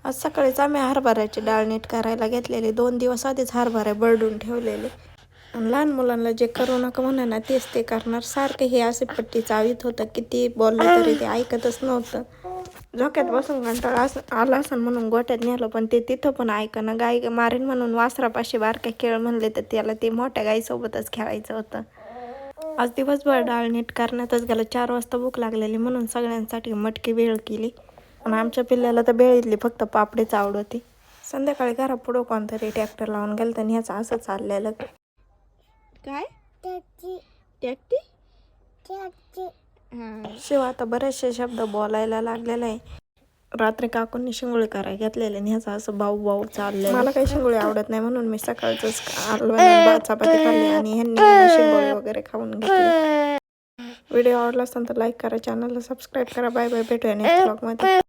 आज सकाळीच आम्ही हरभऱ्याची डाळ नीट करायला घेतलेली. 2 दिवस आधीच हरभरे बरडून ठेवलेले. आणि लहान मुलांना जे करू नका म्हणा ना तेच ते करणार. सारखे हे असे पट्टी चावीत होतं. किती बोललं तरी ते ऐकतच नव्हतं. झोक्यात बसून कंटाळा आला असं म्हणून गोठ्यात नेलं, पण ते तिथं पण ऐकणं. गाई मारेन म्हणून वासरापाशी बारके खेळ म्हणले तर त्याला ते मोठ्या गाईसोबतच खेळायचं होतं. आज दिवसभर डाळ नीट करण्यातच गेलं. 4 वाजता भूक लागलेली म्हणून सगळ्यांसाठी मटकी भेळ केली. आणि आमच्या पिल्ल्याला तर भेळीतली फक्त पापडीच आवडती. संध्याकाळी घरापुढं कोणतरी ट्रॅक्टर लावून गेलं तर ह्याचं असं चाललेलं. काय टॅक्टी शिव आता बरेचसे शब्द बोलायला लागलेला आहे. रात्री काकूंनी शिंगोळी करायला घेतलेले आणि ह्याचं असं बाऊ बाऊ चालले. मला काही शिंगोळी आवडत नाही म्हणून मी सकाळचंच चपाती खाल्ली आणि ह्यांनी शिंगोळी वगैरे खाऊन घेतली. व्हिडिओ आवडला असेल तर लाईक करा, चॅनलला सबस्क्राईब करा. बाय बाय, भेटूया नेक्स्ट व्लॉगमध्ये.